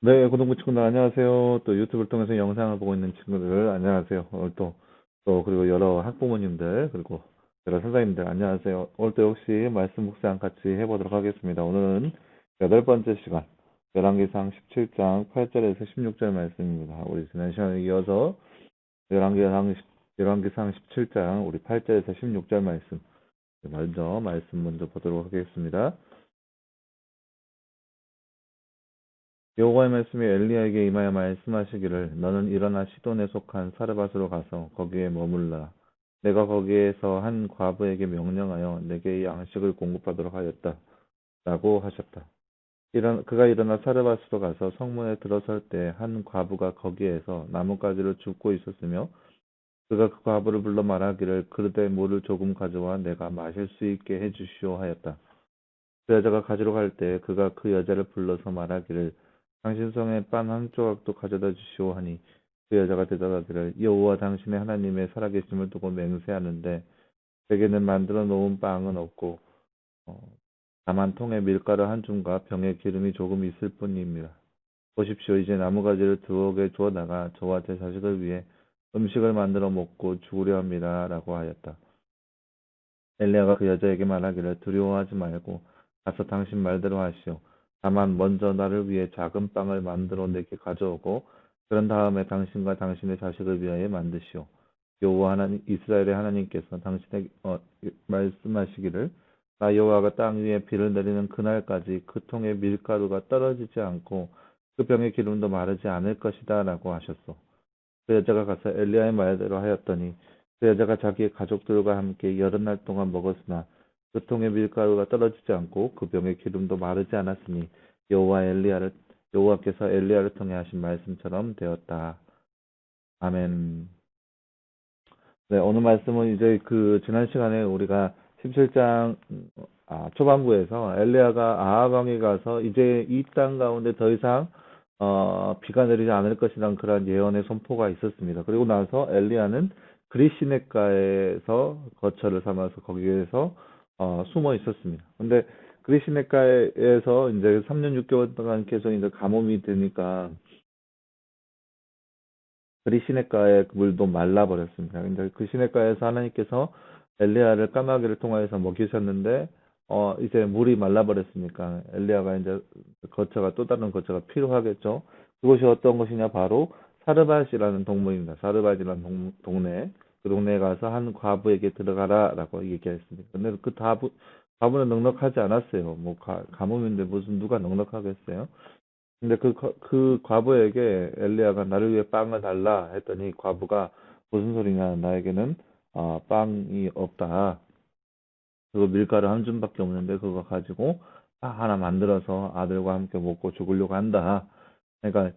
네, 고등부 친구들 안녕하세요. 또 유튜브를 통해서 영상을 보고 있는 친구들 안녕하세요. 오늘 또 그리고 여러 학부모님들 그리고 여러 선생님들 안녕하세요. 오늘 또 역시 말씀 묵상 같이 해보도록 하겠습니다. 오늘은 여덟 번째 시간 열왕기상 17장 8절에서 16절 말씀입니다. 우리 지난 시간에 이어서 열왕기상 17장 우리 8절에서 16절 말씀 먼저 보도록 하겠습니다. 여호와의 말씀이 엘리야에게 임하여 말씀하시기를 너는 일어나 시돈에 속한 사르밧으로 가서 거기에 머물라. 내가 거기에서 한 과부에게 명령하여 내게 양식을 공급하도록 하였다. 라고 하셨다. 그가 일어나 사르밧으로 가서 성문에 들어설 때 한 과부가 거기에서 나뭇가지를 줍고 있었으며 그가 그 과부를 불러 말하기를 그릇에 물을 조금 가져와 내가 마실 수 있게 해주시오 하였다. 그 여자가 가지러 갈 때 그가 그 여자를 불러서 말하기를 당신 성에 빵 한 조각도 가져다 주시오 하니 그 여자가 대답하기를 여호와 당신의 하나님의 살아계심을 두고 맹세하는데 제게는 만들어 놓은 빵은 없고 어, 다만 통에 밀가루 한 줌과 병에 기름이 조금 있을 뿐입니다. 보십시오. 이제 나무가지를 두옥에 주어다가 저와 제 자식을 위해 음식을 만들어 먹고 죽으려 합니다. 라고 하였다. 엘리야가 그 여자에게 말하기를 두려워하지 말고 가서 당신 말대로 하시오. 다만 먼저 나를 위해 작은 빵을 만들어 내게 가져오고 그런 다음에 당신과 당신의 자식을 위하여 만드시오. 여호와 하나님 이스라엘의 하나님께서 당신에게 말씀하시기를 나 여호와가 땅 위에 비를 내리는 그날까지 그 통에 밀가루가 떨어지지 않고 그 병의 기름도 마르지 않을 것이다 라고 하셨소. 그 여자가 가서 엘리야의 말대로 하였더니 그 여자가 자기의 가족들과 함께 여러 날 동안 먹었으나 그 통에 밀가루가 떨어지지 않고 그 병의 기름도 마르지 않았으니 여호와께서 엘리야를 통해 하신 말씀처럼 되었다. 아멘. 네, 오늘 말씀은 이제 그 지난 시간에 우리가 17장 초반부에서 엘리야가 아합 왕에 가서 이제 이 땅 가운데 더 이상 비가 내리지 않을 것이라는 그런 예언의 선포가 있었습니다. 그리고 나서 엘리야는 그리시네가에서 거처를 삼아서 거기에서 숨어 있었습니다. 근데 그리시네가에서 이제 3년 6개월 동안 계속 이제 가뭄이 되니까 그리 시냇가의 물도 말라버렸습니다. 근데 그 시냇가에서 하나님께서 엘리야를 까마귀를 통하여서 먹이셨는데, 이제 물이 말라버렸으니까 엘리야가 이제 거처가 또 다른 거처가 필요하겠죠. 그것이 어떤 것이냐, 바로 사르밧이라는 동물입니다. 사르밧이라는 동네. 그 동네에 가서 한 과부에게 들어가라라고 얘기했습니다. 근데 그 과부는 넉넉하지 않았어요. 뭐 가뭄인데 무슨 누가 넉넉하겠어요? 근데 그 과부에게 엘리야가 나를 위해 빵을 달라 했더니 과부가 무슨 소리냐 나에게는 빵이 없다. 그거 밀가루 한 줌밖에 없는데 그거 가지고 빵 하나 만들어서 아들과 함께 먹고 죽으려고 한다. 그러니까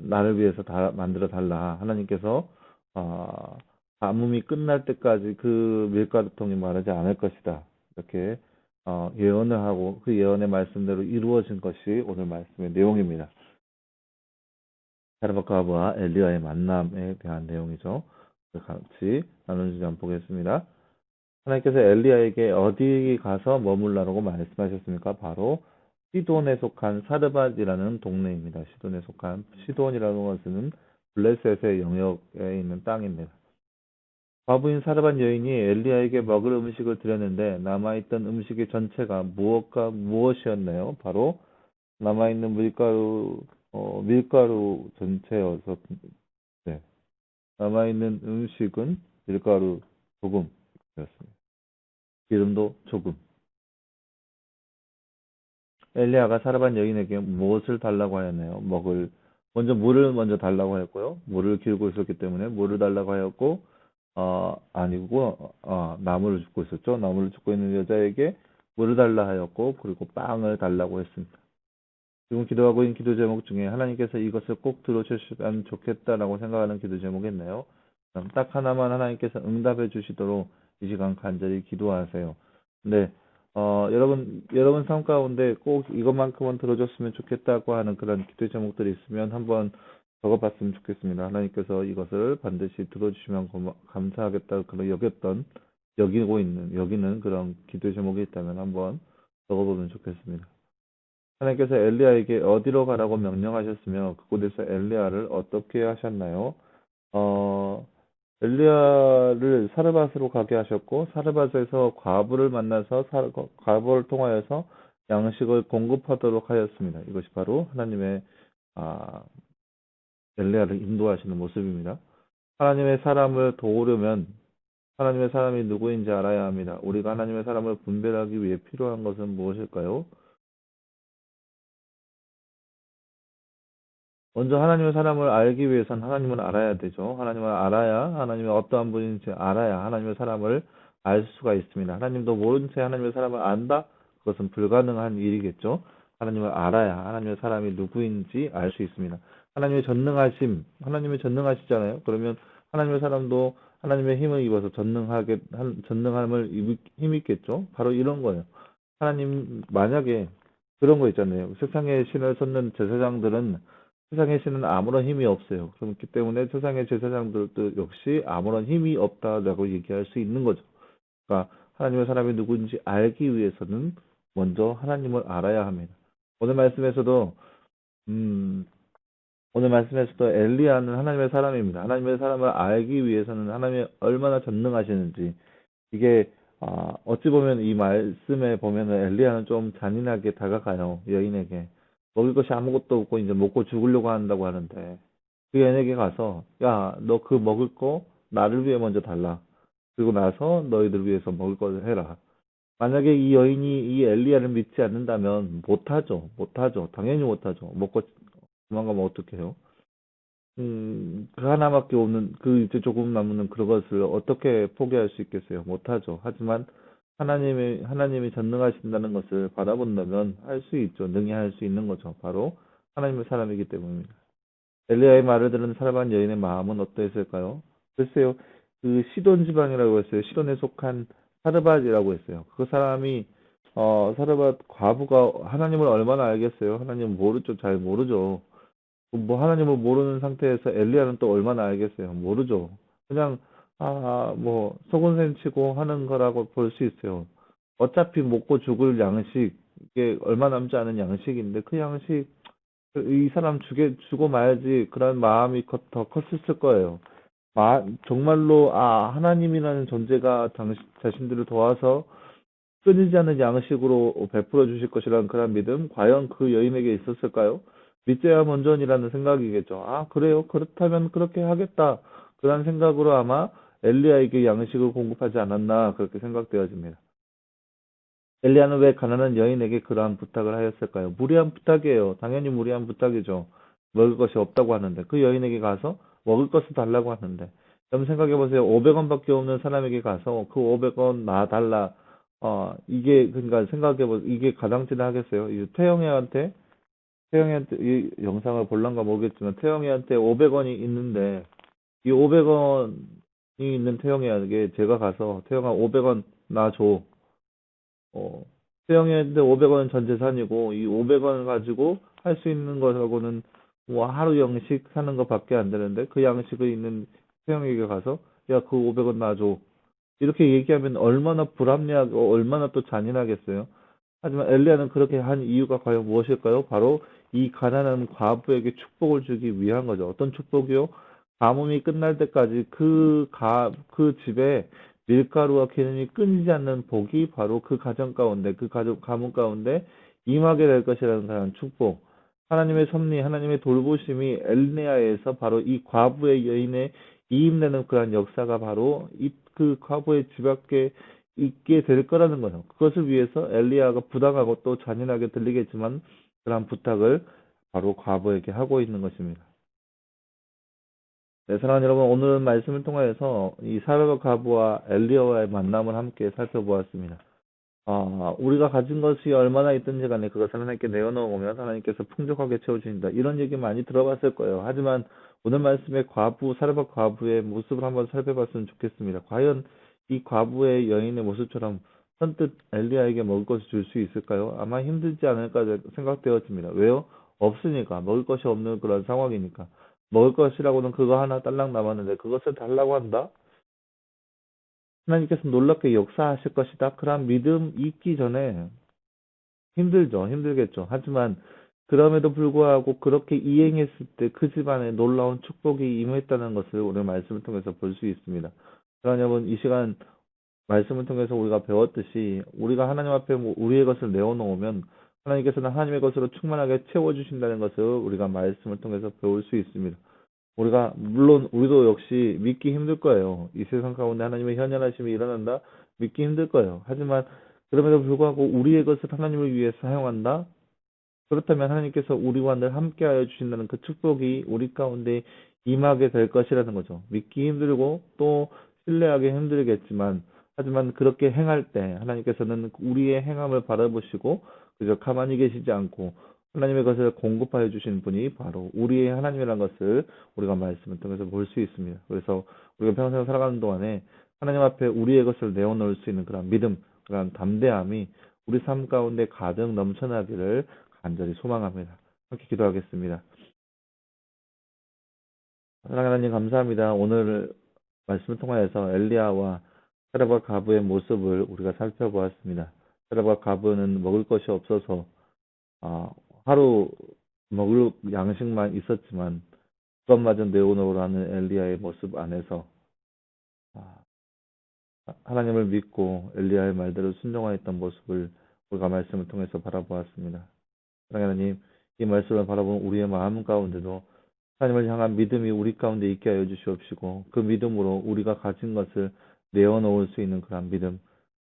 나를 위해서 만들어 달라. 하나님께서 가뭄이 끝날 때까지 그 밀가루통이 마르지 않을 것이다. 이렇게 예언을 하고 그 예언의 말씀대로 이루어진 것이 오늘 말씀의 내용입니다. 사르밧과부와 엘리야의 만남에 대한 내용이죠. 같이 나누지 한번 보겠습니다. 하나님께서 엘리야에게 어디 가서 머물라고 말씀하셨습니까? 바로 시돈에 속한 사르밧이라는 동네입니다. 시돈에 속한 시돈이라는 것은 블레셋의 영역에 있는 땅입니다. 과부인 사르밧 여인이 엘리야에게 먹을 음식을 드렸는데 남아있던 음식의 전체가 무엇이었나요? 바로 남아있는 밀가루 전체여서, 네. 남아있는 음식은 밀가루 조금이었습니다. 기름도 조금. 엘리야가 사르밧 여인에게 무엇을 달라고 하였나요? 물을 먼저 달라고 하였고요. 물을 기르고 있었기 때문에 물을 달라고 하였고, 아니고, 나무를 줍고 있었죠. 나무를 줍고 있는 여자에게 물을 달라 하였고, 그리고 빵을 달라고 했습니다. 지금 기도하고 있는 기도 제목 중에 하나님께서 이것을 꼭 들어주시면 좋겠다라고 생각하는 기도 제목이 있나요? 그럼 딱 하나만 하나님께서 응답해 주시도록 이 시간 간절히 기도하세요. 근데 여러분 삶 가운데 꼭 이것만큼은 들어줬으면 좋겠다고 하는 그런 기도 제목들이 있으면 한번 적어봤으면 좋겠습니다. 하나님께서 이것을 반드시 들어주시면 감사하겠다 그런 여기는 그런 기도 제목이 있다면 한번 적어보면 좋겠습니다. 하나님께서 엘리야에게 어디로 가라고 명령하셨으며 그곳에서 엘리야를 어떻게 하셨나요? 어, 엘리야를 사르밧으로 가게 하셨고 사르밧에서 과부를 만나서 과부를 통하여서 양식을 공급하도록 하였습니다. 이것이 바로 하나님의 아, 엘리야를 인도하시는 모습입니다. 하나님의 사람을 도우려면 하나님의 사람이 누구인지 알아야 합니다. 우리가 하나님의 사람을 분별하기 위해 필요한 것은 무엇일까요? 먼저 하나님의 사람을 알기 위해선 하나님을 알아야 되죠. 하나님을 알아야 하나님의 어떠한 분인지 알아야 하나님의 사람을 알 수가 있습니다. 하나님도 모른 채 하나님의 사람을 안다? 그것은 불가능한 일이겠죠. 하나님을 알아야 하나님의 사람이 누구인지 알 수 있습니다. 하나님의 전능하심, 하나님이 전능하시잖아요. 그러면 하나님의 사람도 하나님의 힘을 입어서 전능함을 힘입겠죠. 바로 이런 거예요. 하나님, 만약에 그런 거 있잖아요. 세상의 신을 섰는 제사장들은 세상의 신은 아무런 힘이 없어요. 그렇기 때문에 세상의 제사장들도 역시 아무런 힘이 없다라고 얘기할 수 있는 거죠. 그러니까 하나님의 사람이 누구인지 알기 위해서는 먼저 하나님을 알아야 합니다. 오늘 말씀에서도 음, 오늘 말씀에서도 엘리야는 하나님의 사람입니다. 하나님의 사람을 알기 위해서는 하나님이 얼마나 전능하시는지 이게 어찌 보면 이 말씀에 보면은 엘리야는 좀 잔인하게 다가가요. 여인에게. 먹을 것이 아무것도 없고 이제 먹고 죽으려고 한다고 하는데 그 여인에게 가서 야, 너 그 먹을 거 나를 위해 먼저 달라. 그리고 나서 너희들 위해서 먹을 것을 해라. 만약에 이 여인이 이 엘리야를 믿지 않는다면 못하죠. 못하죠. 당연히 못하죠. 먹고 도망가면 어떡해요? 그 하나밖에 없는, 그 이제 조금 남는 그것을 어떻게 포기할 수 있겠어요? 못하죠. 하지만 하나님이 전능하신다는 것을 바라본다면 할 수 있죠. 능히 할 수 있는 거죠. 바로 하나님의 사람이기 때문입니다. 엘리야의 말을 들은 사르밧 여인의 마음은 어떠했을까요? 글쎄요, 그 시돈 지방이라고 했어요. 시돈에 속한 사르밧이라고 했어요. 그 사람이, 사르밧 과부가 하나님을 얼마나 알겠어요? 하나님 모르죠. 잘 모르죠. 뭐 하나님을 모르는 상태에서 엘리야는 또 얼마나 알겠어요? 모르죠. 그냥 뭐 속은셈 치고 하는 거라고 볼 수 있어요. 어차피 먹고 죽을 양식 이게 얼마 남지 않은 양식인데 그 양식 이 사람 주고 말지 그런 마음이 더 컸을 거예요. 정말로 하나님이라는 존재가 자신들을 도와서 끊이지 않는 양식으로 베풀어 주실 것이라는 그런 믿음, 과연 그 여인에게 있었을까요? 믿져야 먼저니라는 생각이겠죠. 그래요? 그렇다면 그렇게 하겠다. 그런 생각으로 아마 엘리야에게 양식을 공급하지 않았나 그렇게 생각되어집니다. 엘리야는 왜 가난한 여인에게 그러한 부탁을 하였을까요? 무리한 부탁이에요. 당연히 무리한 부탁이죠. 먹을 것이 없다고 하는데 그 여인에게 가서 먹을 것을 달라고 하는데 여러분 생각해 보세요. 500원밖에 없는 사람에게 가서 그 500원 나 달라. 이게 그러니까 생각해 보 이게 가당치나 하겠어요. 이 태영이한테 이 영상을 볼란가 모르겠지만 태영이한테 500원이 있는데 이 500원이 있는 태영이에게 제가 가서 태영아 500원 나 줘. 어, 태영이한테 500원 전 재산이고 이 500원 가지고 할 수 있는 것하고는 뭐 하루 양식 사는 것밖에 안 되는데 그 양식을 있는 태영이에게 가서 야 그 500원 나 줘. 이렇게 얘기하면 얼마나 불합리하고 얼마나 또 잔인하겠어요. 하지만 엘리야는 그렇게 한 이유가 과연 무엇일까요? 바로 이 가난한 과부에게 축복을 주기 위한 거죠. 어떤 축복이요? 가뭄이 끝날 때까지 그 집에 밀가루와 기름이 끊이지 않는 복이 바로 그 가정 가운데, 그 가족 가문 가운데 임하게 될 것이라는 그런 축복. 하나님의 섭리, 하나님의 돌보심이 엘리야에서 바로 이 과부의 여인의 이임되는 그러한 역사가 바로 그 과부의 집 앞에 있게 될 거라는 거예요. 그것을 위해서 엘리야가 부당하고 또 잔인하게 들리겠지만 그러한 부탁을 바로 과부에게 하고 있는 것입니다. 네, 사랑하는 여러분, 오늘 말씀을 통하여서 이 사르밧 과부와 엘리야와의 만남을 함께 살펴보았습니다. 우리가 가진 것이 얼마나 있든지 간에 그것을 하나님께 내어놓으면 하나님께서 풍족하게 채워주신다. 이런 얘기 많이 들어봤을 거예요. 하지만 오늘 말씀의 사르밧 과부의 모습을 한번 살펴봤으면 좋겠습니다. 과연 이 과부의 여인의 모습처럼 선뜻 엘리야에게 먹을 것을 줄 수 있을까요? 아마 힘들지 않을까 생각되어집니다. 왜요? 없으니까. 먹을 것이 없는 그런 상황이니까. 먹을 것이라고는 그거 하나 딸랑 남았는데 그것을 달라고 한다? 하나님께서 놀랍게 역사하실 것이다. 그런 믿음 있기 전에 힘들죠. 힘들겠죠. 하지만 그럼에도 불구하고 그렇게 이행했을 때 그 집안에 놀라운 축복이 임했다는 것을 오늘 말씀을 통해서 볼 수 있습니다. 그러나 여러분, 이 시간 말씀을 통해서 우리가 배웠듯이 우리가 하나님 앞에 우리의 것을 내어놓으면 하나님께서는 하나님의 것으로 충만하게 채워주신다는 것을 우리가 말씀을 통해서 배울 수 있습니다. 우리가 물론 우리도 역시 믿기 힘들 거예요. 이 세상 가운데 하나님의 현현하심이 일어난다 믿기 힘들 거예요. 하지만 그럼에도 불구하고 우리의 것을 하나님을 위해 사용한다. 그렇다면 하나님께서 우리와 늘 함께하여 주신다는 그 축복이 우리 가운데 임하게 될 것이라는 거죠. 믿기 힘들고 또 신뢰하기 힘들겠지만 하지만 그렇게 행할 때 하나님께서는 우리의 행함을 바라보시고 그저 가만히 계시지 않고 하나님의 것을 공급하여 주신 분이 바로 우리의 하나님이라는 것을 우리가 말씀을 통해서 볼 수 있습니다. 그래서 우리가 평생 살아가는 동안에 하나님 앞에 우리의 것을 내어놓을 수 있는 그런 믿음, 그런 담대함이 우리 삶 가운데 가득 넘쳐나기를 간절히 소망합니다. 함께 기도하겠습니다. 사랑하는 하나님 감사합니다. 오늘 말씀을 통하여서 엘리야와 사렙과 가부의 모습을 우리가 살펴보았습니다. 사렙과 가부는 먹을 것이 없어서 아, 하루 먹을 양식만 있었지만 그것마저 내어놓으라는 엘리야의 모습 안에서 아, 하나님을 믿고 엘리야의 말대로 순종하였던 모습을 우리가 말씀을 통해서 바라보았습니다. 사랑하는 하나님, 이 말씀을 바라보는 우리의 마음 가운데도 하나님을 향한 믿음이 우리 가운데 있게 하여 주시옵시고 그 믿음으로 우리가 가진 것을 내어놓을 수 있는 그런 믿음,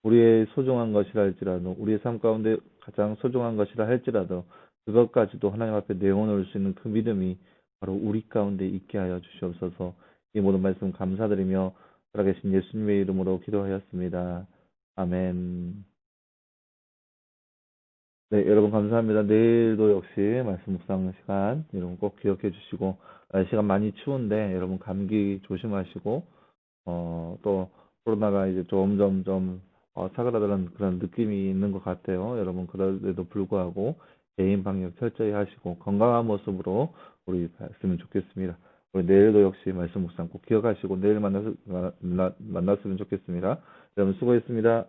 우리의 소중한 것이라 할지라도 우리의 삶 가운데 가장 소중한 것이라 할지라도 그것까지도 하나님 앞에 내어놓을 수 있는 그 믿음이 바로 우리 가운데 있게 하여 주시옵소서. 이 모든 말씀 감사드리며 살아계신 예수님의 이름으로 기도하였습니다. 아멘. 네, 여러분 감사합니다. 내일도 역시 말씀 묵상 시간 여러분 꼭 기억해 주시고 날씨가 많이 추운데 여러분 감기 조심하시고 또 코로나가 이제 점점 사그라드는 그런 느낌이 있는 것 같아요. 여러분 그럴에도 불구하고 개인 방역 철저히 하시고 건강한 모습으로 우리 봤으면 좋겠습니다. 우리 내일도 역시 말씀 묵상 꼭 기억하시고 내일 만났으면 좋겠습니다. 여러분 수고했습니다.